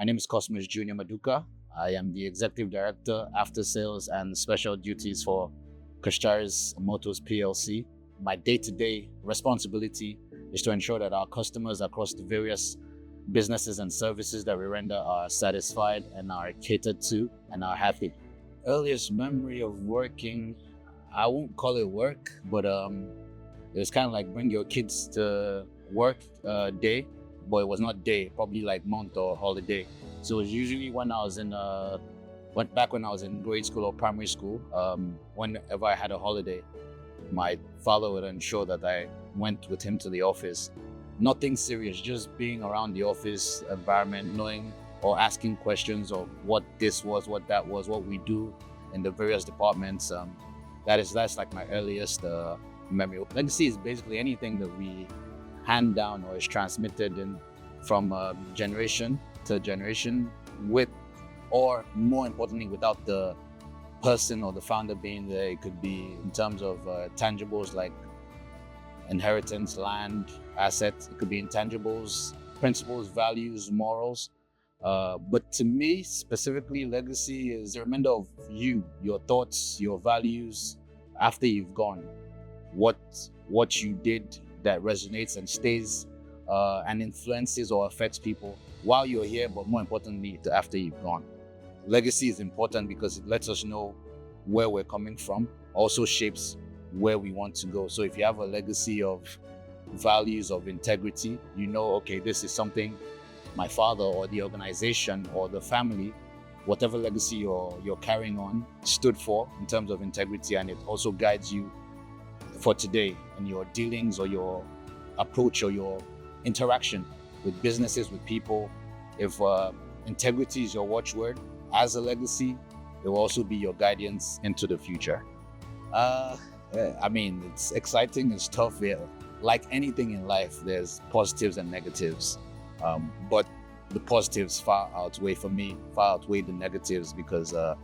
My name is Cosmas Junior Maduka. I am the Executive Director, After Sales and Special Duties for Coscharis Motors PLC. My day-to-day responsibility is to ensure that our customers across the various businesses and services that we render are satisfied and are catered to and are happy. Earliest memory of working, I won't call it work, but it was kind of like bring your kids to work day, but it was not day, probably like month or holiday. So it was usually when I was when I was in grade school or primary school, whenever I had a holiday, my father would ensure that I went with him to the office. Nothing serious, just being around the office environment, knowing or asking questions of what this was, what that was, what we do in the various departments. That's like my earliest memory. Legacy is basically anything that we hand down or is transmitted from generation to generation with, or more importantly, without the person or the founder being there. It could be in terms of tangibles like inheritance, land, assets. It could be intangibles, principles, values, morals. But to me, specifically, legacy is a reminder of you, your thoughts, your values after you've gone. What you did that resonates and stays and influences or affects people while you're here, but more importantly, after you've gone. Legacy is important because it lets us know where we're coming from, also shapes where we want to go. So if you have a legacy of values of integrity, you know, okay, this is something my father or the organization or the family, whatever legacy you're carrying on, stood for in terms of integrity, and it also guides you for today in your dealings or your approach or your interaction with businesses, with people. If integrity is your watchword as a legacy, it will also be your guidance into the future. I mean, it's exciting, it's tough. Yeah. Like anything in life, there's positives and negatives. But the positives far outweigh the negatives, because I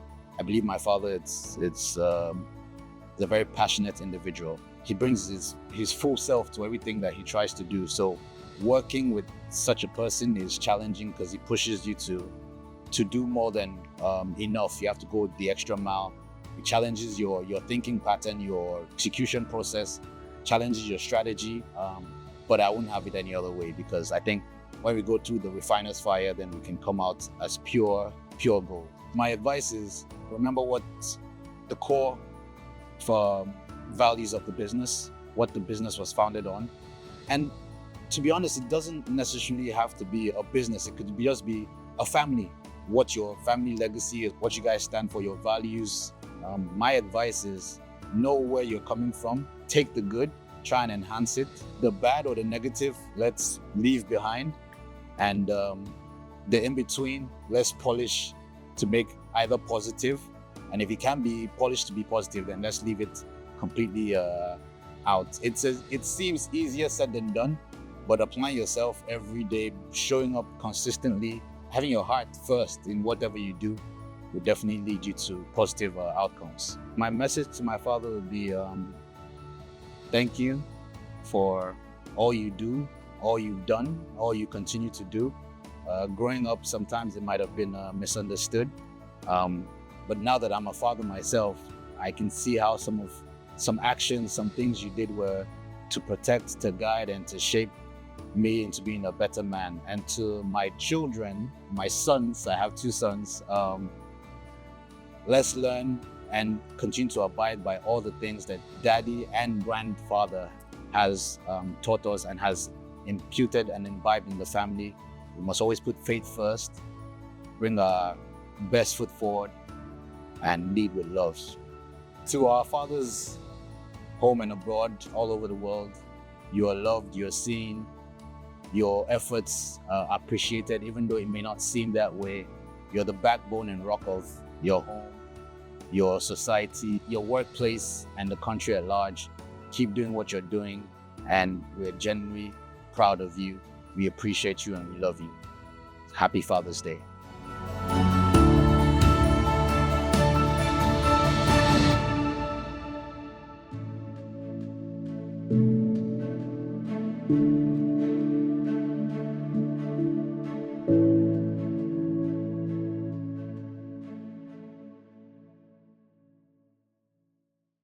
believe my father, it's a very passionate individual. He brings his full self to everything that he tries to do. So working with such a person is challenging because he pushes you to do more than enough. You have to go the extra mile. It challenges your thinking pattern, your execution process, challenges your strategy. But I wouldn't have it any other way, because I think when we go through the refiner's fire, then we can come out as pure gold. My advice is, remember what the core for values of the business, what the business was founded on. And to be honest, it doesn't necessarily have to be a business. It could just be a family, what your family legacy is, what you guys stand for, your values. My advice is, know where you're coming from, take the good, try and enhance it. The bad or the negative, let's leave behind. And the in-between, let's polish to make either positive. And if it can be polished to be positive, then let's leave it completely out. It seems easier said than done, but applying yourself every day, showing up consistently, having your heart first in whatever you do will definitely lead you to positive outcomes. My message to my father would be, thank you for all you do, all you've done, all you continue to do. Growing up, sometimes it might have been misunderstood. But now that I'm a father myself, I can see how some actions, some things you did were to protect, to guide, and to shape me into being a better man. And to my children, my sons, I have two sons, let's learn and continue to abide by all the things that daddy and grandfather has taught us and has imputed and imbibed in the family. We must always put faith first, bring our best foot forward, and lead with love. To our fathers, home and abroad, all over the world, you are loved, you're seen, your efforts are appreciated, even though it may not seem that way. You're the backbone and rock of your home, your society, your workplace, and the country at large. Keep doing what you're doing, and we're genuinely proud of you. We appreciate you and we love you. Happy Father's Day.